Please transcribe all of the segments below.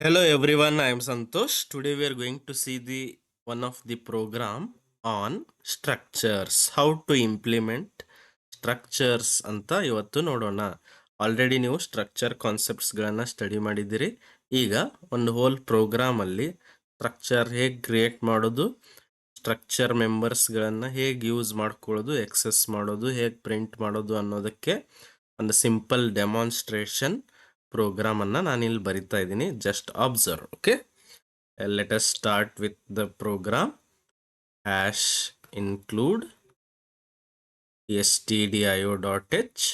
Hello everyone, I am Santosh. Today we are going to see the one of the program on structures, how to implement structures ಅಂತ ಇವತ್ತು ನೋಡೋಣ. Already ನೀವು structure ಕಾನ್ಸೆಪ್ಟ್ಸ್ಗಳನ್ನು study ಮಾಡಿದ್ದೀರಿ. ಈಗ ಒಂದು hole program ಅಲ್ಲಿ structure ಹೇಗೆ create ಮಾಡೋದು, ಸ್ಟ್ರಕ್ಚರ್ ಮೆಂಬರ್ಸ್ಗಳನ್ನು ಹೇಗೆ ಯೂಸ್ ಮಾಡ್ಕೊಳ್ಳೋದು, ಎಕ್ಸೆಸ್ ಮಾಡೋದು, ಹೇಗೆ ಪ್ರಿಂಟ್ ಮಾಡೋದು ಅನ್ನೋದಕ್ಕೆ ಒಂದು ಸಿಂಪಲ್ ಡೆಮಾನ್ಸ್ಟ್ರೇಷನ್ ಪ್ರೋಗ್ರಾಮ್ ಅನ್ನ ನಾನು ಇಲ್ಲಿ ಬರಿತಾ ಇದ್ದೀನಿ. Just observe. Okay, let us start with the program. Hash include stdio.h.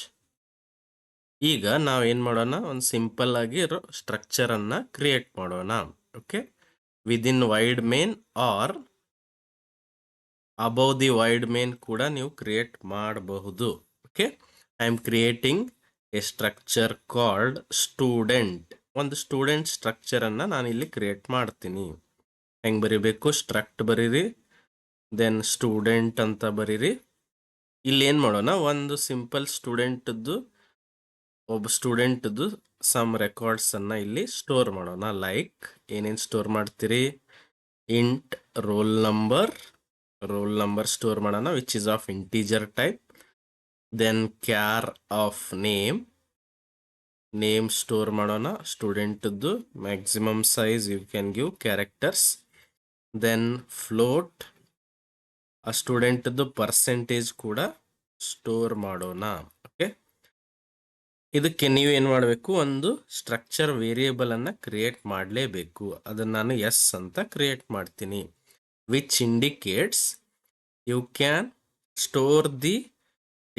ಈಗ ನಾವು ಏನು ಮಾಡೋಣ, ಒಂದು ಸಿಂಪಲ್ ಆಗಿ ಸ್ಟ್ರಕ್ಚರ್ ಅನ್ನ ಕ್ರಿಯೇಟ್ ಮಾಡೋಣ. Okay, within void main or above the void main ಕೂಡ ನೀವು ಕ್ರಿಯೇಟ್ ಮಾಡಬಹುದು. Okay, I am creating a structure called student. ಒಂದು ಸ್ಟೂಡೆಂಟ್ ಸ್ಟ್ರಕ್ಚರ್ ಅನ್ನ ನಾನು ಇಲ್ಲಿ ಕ್ರಿಯೇಟ್ ಮಾಡ್ತೀನಿ. ಹೆಂಗ್ ಬರಿಬೇಕು, ಸ್ಟ್ರಕ್ಟ್ ಬರೀರಿ, ದೆನ್ ಸ್ಟೂಡೆಂಟ್ ಅಂತ ಬರೀರಿ. ಇಲ್ಲಿ ಏನ್ ಮಾಡೋಣ, ಒಂದು ಸಿಂಪಲ್ ಸ್ಟೂಡೆಂಟ್ದು, ಒಬ್ಬ ಸ್ಟೂಡೆಂಟ್ದು ಸಮ್ ರೆಕಾರ್ಡ್ಸ್ ಅನ್ನ ಇಲ್ಲಿ ಸ್ಟೋರ್ ಮಾಡೋಣ. ಲೈಕ್ ಏನೇನ್ ಸ್ಟೋರ್ ಮಾಡ್ತೀರಿ, ಇಂಟ್ ರೋಲ್ ನಂಬರ್ ಸ್ಟೋರ್ ಮಾಡೋಣ, which is of integer type. Then char of name store ಮಾಡೋಣ, ಸ್ಟೂಡೆಂಟ್ದು maximum size you can give characters. Then float, ಆ ಸ್ಟೂಡೆಂಟ್ದು ಪರ್ಸೆಂಟೇಜ್ ಕೂಡ ಸ್ಟೋರ್ ಮಾಡೋಣ. ಓಕೆ, ಇದಕ್ಕೆ ನೀವು ಏನು ಮಾಡಬೇಕು, ಒಂದು ಸ್ಟ್ರಕ್ಚರ್ ವೇರಿಯೇಬಲ್ ಅನ್ನ ಕ್ರಿಯೇಟ್ ಮಾಡಲೇಬೇಕು. ಅದನ್ನ ನಾನು ಎಸ್ ಅಂತ ಕ್ರಿಯೇಟ್ ಮಾಡ್ತೀನಿ, which indicates you can store the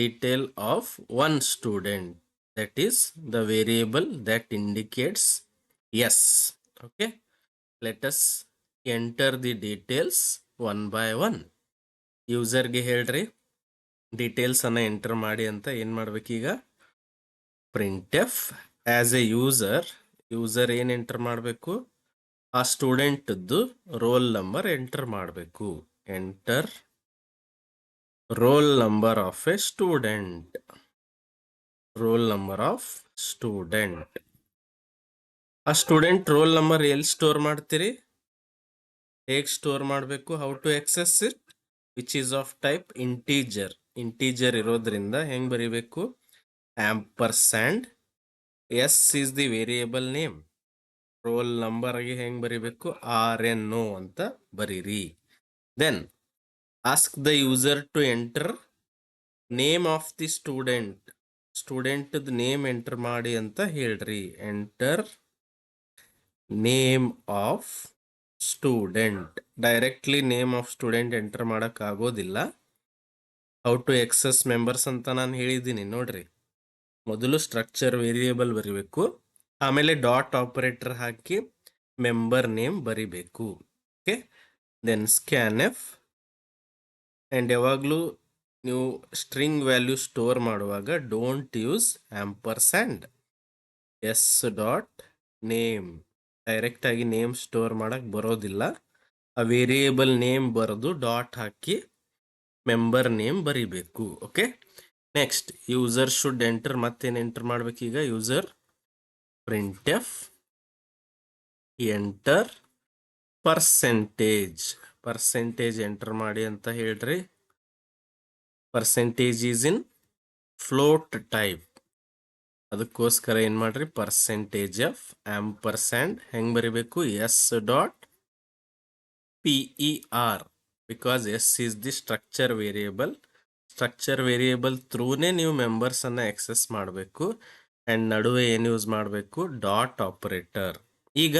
detail of one student. That is the variable that indicates yes. Okay, let us enter the details one by one. ಯೂಸರ್ಗೆ ಹೇಳ್ರಿ details ಅನ್ನ enter ಮಾಡಿ ಅಂತ. ಏನ್ ಮಾಡ್ಬೇಕೀಗ, print F as a user ಏನ್ enter ಮಾಡಬೇಕು, ಆ ಸ್ಟೂಡೆಂಟ್ದು ರೋಲ್ ನಂಬರ್ ಎಂಟರ್ ಮಾಡಬೇಕು. Enter roll number of a student. ಆ ಸ್ಟೂಡೆಂಟ್ ರೋಲ್ ನಂಬರ್ ಎಲ್ಲಿ ಸ್ಟೋರ್ ಮಾಡ್ತೀರಿ, ಹೇಗೆ ಸ್ಟೋರ್ ಮಾಡಬೇಕು, how to access it, which is of type integer ಇರೋದ್ರಿಂದ ಹೆಂಗ್ ಬರಿಬೇಕು, ampersand S is the variable name. Roll number ಆಗಿ ಹೆಂಗ್ ಬರಿಬೇಕು, RNO ಅಂತ ಬರೀರಿ. Then ask the user to enter name of the student name enter ಮಾಡಿ ಅಂತ ಹೇಳ್ರಿ. Enter name of student. Directly name of student enter ಮಾಡಕ್ ಆಗೋದಿಲ್ಲ. ಹೌ ಟು ಎಕ್ಸೆಸ್ ಮೆಂಬರ್ಸ್ ಅಂತ ನಾನು ಹೇಳಿದ್ದೀನಿ ನೋಡ್ರಿ. ಮೊದಲು ಸ್ಟ್ರಕ್ಚರ್ ವೇರಿಯೇಬಲ್ ಬರಿಬೇಕು, ಆಮೇಲೆ ಡಾಟ್ ಆಪರೇಟರ್ ಹಾಕಿ ಮೆಂಬರ್ ನೇಮ್ ಬರಿಬೇಕು. Okay, then scan F. And ಯಾವಾಗಲೂ ನೀವು ಸ್ಟ್ರಿಂಗ್ ವ್ಯಾಲ್ಯೂ ಸ್ಟೋರ್ ಮಾಡುವಾಗ don't use ampersand S dot name. Direct ಆಗಿ ನೇಮ್ ಸ್ಟೋರ್ ಮಾಡಕ್ ಬರೋದಿಲ್ಲ. ಆ ವೇರಿಯೇಬಲ್ ನೇಮ್ ಬರೆದು ಡಾಟ್ ಹಾಕಿ ಮೆಂಬರ್ ನೇಮ್ ಬರಿಬೇಕು. Okay, next user should enter. ಮತ್ತೇನು ಎಂಟರ್ ಮಾಡ್ಬೇಕೀಗ, user print F enter percentage enter ಮಾಡಿ ಅಂತ ಹೇಳ್ರಿ. Percentage is in float type, ಅದಕ್ಕೋಸ್ಕರ ಏನ್ ಮಾಡ್ರಿ, ಪರ್ಸೆಂಟೇಜ್ ಎಫ್ ಆಂಪರ್ಸ್ಯಾಂಡ್ ಹೆಂಗ್ ಬರಿಬೇಕು, S dot PER, because S is the structure variable ಥ್ರೂನೇ ನೀವು ಮೆಂಬರ್ಸ್ ಅನ್ನ ಎಕ್ಸೆಸ್ ಮಾಡಬೇಕು. ಅಂಡ್ ನಡುವೆ ಏನು ಯೂಸ್ ಮಾಡಬೇಕು, ಡಾಟ್ ಆಪರೇಟರ್. ಈಗ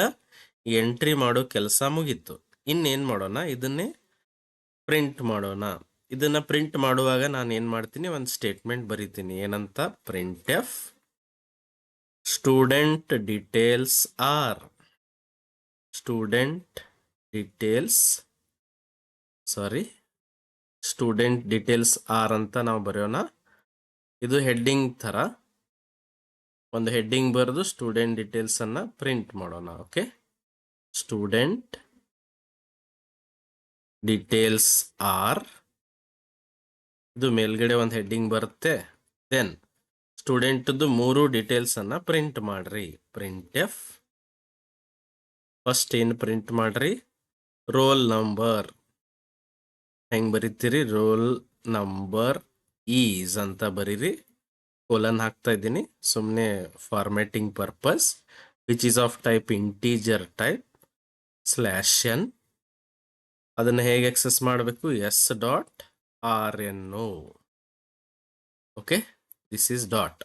ಎಂಟ್ರಿ ಮಾಡೋ ಕೆಲಸ ಮುಗೀತು. ಇನ್ನೇನ್ ಮಾಡೋಣ, ಇದನ್ನೇ ಪ್ರಿಂಟ್ ಮಾಡೋಣ. ಇದನ್ನ ಪ್ರಿಂಟ್ ಮಾಡುವಾಗ ನಾನು ಏನ್ ಮಾಡ್ತೀನಿ, ಒಂದು ಸ್ಟೇಟ್ಮೆಂಟ್ ಬರಿತೀನಿ. ಏನಂತ, print F student details R ಅಂತ ನಾವು ಬರೆಯೋಣ. ಇದು ಹೆಡ್ಡಿಂಗ್ ತರ ಒಂದು ಹೆಡ್ಡಿಂಗ್ ಬರೆದು ಸ್ಟೂಡೆಂಟ್ ಡೀಟೇಲ್ಸ್ ಅನ್ನ ಪ್ರಿಂಟ್ ಮಾಡೋಣ. ಓಕೆ, ಸ್ಟೂಡೆಂಟ್ ಡೀಟೇಲ್ಸ್ ಆರ್, ಇದು ಮೇಲ್ಗಡೆ ಒಂದು ಹೆಡ್ಡಿಂಗ್ ಬರುತ್ತೆ. ದೆನ್ ಸ್ಟೂಡೆಂಟ್ದು 3 ಡೀಟೇಲ್ಸ್ ಅನ್ನ ಪ್ರಿಂಟ್ ಮಾಡ್ರಿ. ಪ್ರಿಂಟ್ ಎಫ್ ಫಸ್ಟ್ ಏನು ಪ್ರಿಂಟ್ ಮಾಡ್ರಿ, ರೋಲ್ ನಂಬರ್. ಹೆಂಗ್ ಬರೀತೀರಿ, ರೋಲ್ ನಂಬರ್ ಈಸ್ ಅಂತ ಬರೀರಿ. ಕೋಲನ್ ಹಾಕ್ತಾ ಇದ್ದೀನಿ ಸುಮ್ಮನೆ formatting purpose. Which is of type integer type slash N. ಅದನ್ನು ಹೇಗೆ ಎಕ್ಸೆಸ್ ಮಾಡಬೇಕು, S dot R N O. Okay, this is dot.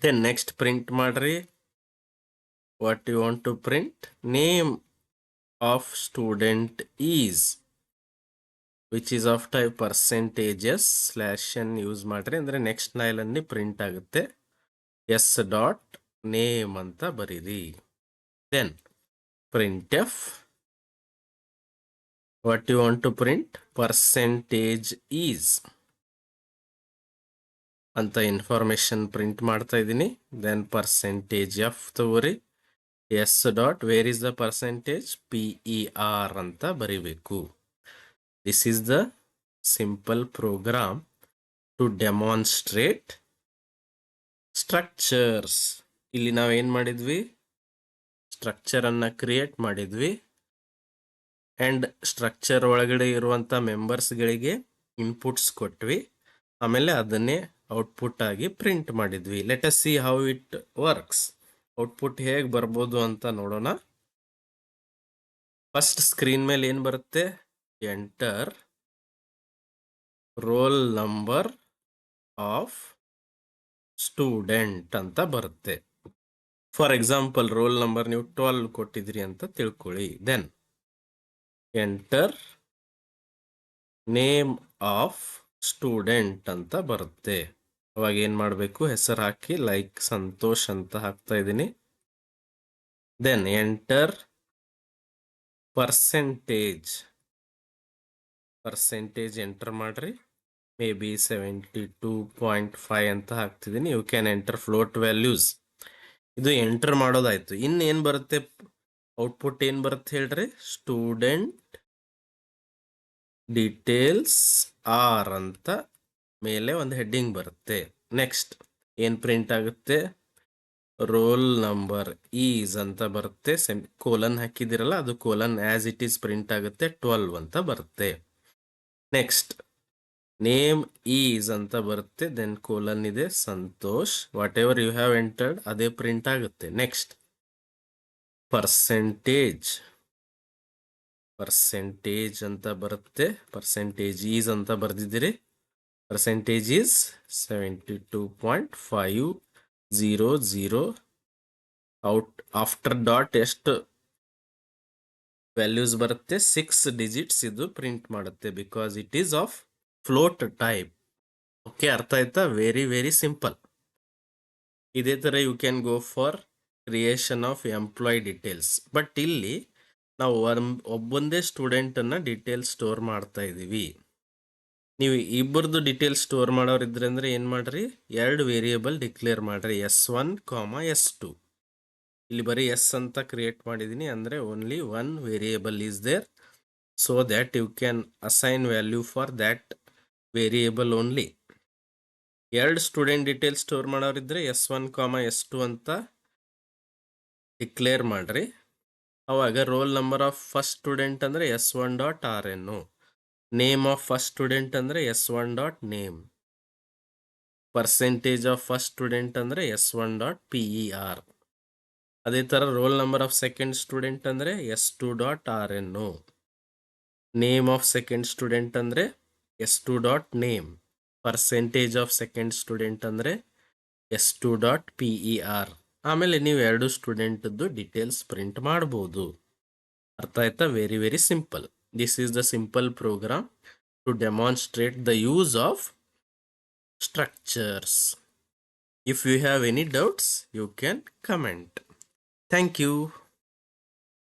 Then next print ಮಾಡ್ರಿ. What you want to print, name of student is which is of type percentages slash N use ಮಾಡ್ರಿ. ಅಂದರೆ next ಲೈನಲ್ಲಿ print ಆಗುತ್ತೆ. S dot name ಅಂತ ಬರೀರಿ. Then print f. What you want to print, percentage is ಅಂತ information print ಮಾಡ್ತಾ ಇದ್ದೀನಿ. Then percentage f ತಗೋರಿ. S dot where is the percentage, PER ಅಂತ ಬರೀಬೇಕು. This is the simple program to demonstrate structures. ಇಲ್ಲಿ ನಾವೇನು ಮಾಡಿದ್ವಿ, ಸ್ಟ್ರಕ್ಚರ್ ಅನ್ನ ಕ್ರಿಯೇಟ್ ಮಾಡಿದ್ವಿ ಆ್ಯಂಡ್ ಸ್ಟ್ರಕ್ಚರ್ ಒಳಗಡೆ ಇರುವಂಥ ಮೆಂಬರ್ಸ್ಗಳಿಗೆ ಇನ್ಪುಟ್ಸ್ ಕೊಟ್ವಿ. ಆಮೇಲೆ ಅದನ್ನೇ ಔಟ್ಪುಟ್ ಆಗಿ ಪ್ರಿಂಟ್ ಮಾಡಿದ್ವಿ. Let us see how it works. Output ಹೇಗೆ ಬರ್ಬೋದು ಅಂತ ನೋಡೋಣ. ಫಸ್ಟ್ ಸ್ಕ್ರೀನ್ ಮೇಲೆ ಏನು ಬರುತ್ತೆ, enter roll number of student ಅಂತ ಬರುತ್ತೆ. ಫಾರ್ ಎಕ್ಸಾಂಪಲ್ ರೋಲ್ ನಂಬರ್ ನೀವು 12 ಕೊಟ್ಟಿದ್ರಿ ಅಂತ ತಿಳ್ಕೊಳ್ಳಿ. Then enter name of student ಅಂತ ಬರುತ್ತೆ. ಅವಾಗ ಏನು ಮಾಡಬೇಕು, ಹೆಸರು ಹಾಕಿ ಲೈಕ್ ಸಂತೋಷ್ ಅಂತ ಹಾಕ್ತಾ ಇದ್ದೀನಿ. ದೆನ್ ಎಂಟರ್ ಪರ್ಸೆಂಟೇಜ್ ಎಂಟರ್ ಮಾಡ್ರಿ. ಮೇ ಬಿ 72.5 ಅಂತ ಹಾಕ್ತಿದ್ದೀನಿ. You can enter float values. ಇದು ಎಂಟರ್ ಮಾಡೋದಾಯ್ತು. ಇನ್ನೇನು ಬರುತ್ತೆ, ಔಟ್ಪುಟ್ ಏನು ಬರುತ್ತೆ ಹೇಳ್ರಿ, ಸ್ಟೂಡೆಂಟ್ ಡೀಟೇಲ್ಸ್ ಆರ್ ಅಂತ ಮೇಲೆ ಒಂದು ಹೆಡ್ಡಿಂಗ್ ಬರುತ್ತೆ. ನೆಕ್ಸ್ಟ್ ಏನು ಪ್ರಿಂಟ್ ಆಗುತ್ತೆ, ರೋಲ್ ನಂಬರ್ ಈಸ್ ಅಂತ ಬರುತ್ತೆ. ಕೋಲನ್ ಹಾಕಿದಿರಲ್ಲ, ಅದು colon as it is print ಆಗುತ್ತೆ. 12 ಅಂತ ಬರುತ್ತೆ. ನೆಕ್ಸ್ಟ್ ನೇಮ್ ಈಸ್ ಅಂತ ಬರುತ್ತೆ. ದೆನ್ ಕೋಲನ್ ಇದೆ, Santosh. Whatever you have entered ಅದೇ ಪ್ರಿಂಟ್ ಆಗುತ್ತೆ. ನೆಕ್ಸ್ಟ್ ಪರ್ಸೆಂಟೇಜ್ ಅಂತ ಬರುತ್ತೆ. ಪರ್ಸೆಂಟೇಜ್ ಈಸ್ ಅಂತ ಬರ್ದಿದ್ದೀರಿ. Percentage is 72.500. Out after dot ಎಷ್ಟು ವ್ಯಾಲ್ಯೂಸ್ ಬರುತ್ತೆ, 6 ಡಿಜಿಟ್ಸ್ ಇದು ಪ್ರಿಂಟ್ ಮಾಡುತ್ತೆ. Because it is of float type. Okay, ಅರ್ಥ ಆಯ್ತಾ? Very very simple. ಇದೇ ಥರ you can go for creation of employee details. But ಇಲ್ಲಿ ನಾವು ಒಬ್ಬೊಂದೇ ಸ್ಟೂಡೆಂಟನ್ನು ಡೀಟೇಲ್ಸ್ ಸ್ಟೋರ್ ಮಾಡ್ತಾ ಇದ್ದೀವಿ. ನೀವು ಇಬ್ಬರದು ಡೀಟೇಲ್ಸ್ ಸ್ಟೋರ್ ಮಾಡೋರಿದ್ರೆ ಅಂದರೆ ಏನು ಮಾಡ್ರಿ, 2 ವೇರಿಯೇಬಲ್ ಡಿಕ್ಲೇರ್ ಮಾಡ್ರಿ, S1, S2. ಇಲ್ಲಿ ಬರೀ ಎಸ್ ಅಂತ ಕ್ರಿಯೇಟ್ ಮಾಡಿದ್ದೀನಿ. ಅಂದರೆ only 1 variable is there, so that you can assign value for that variable only. 2 student details store ಮಾಡೋರಿದ್ರೆ S1, S2 ಅಂತ ಡಿಕ್ಲೇರ್ ಮಾಡ್ರಿ. ಅವಾಗ roll number of first student ಅಂದರೆ S1.RN, name of first student ಅಂದರೆ S1.ನೇಮ್, percentage of first student ಅಂದರೆ S1.PER. ಅದೇ ಥರ roll number of second student ಅಂದರೆ S2.RN, name of second student ಅಂದರೆ S2.ನೇಮ್, ಪರ್ಸೆಂಟೇಜ್ ಆಫ್ ಸೆಕೆಂಡ್ ಸ್ಟೂಡೆಂಟ್ ಅಂದರೆ S2.PER. ಆಮೇಲೆ ನೀವು 2 ಸ್ಟೂಡೆಂಟದ್ದು ಡೀಟೇಲ್ಸ್ ಪ್ರಿಂಟ್ ಮಾಡ್ಬೋದು. ಅರ್ಥ ಆಯ್ತಾ? Very very simple. This is the simple program to demonstrate the use of structures. If you have any doubts, you can comment. Thank you.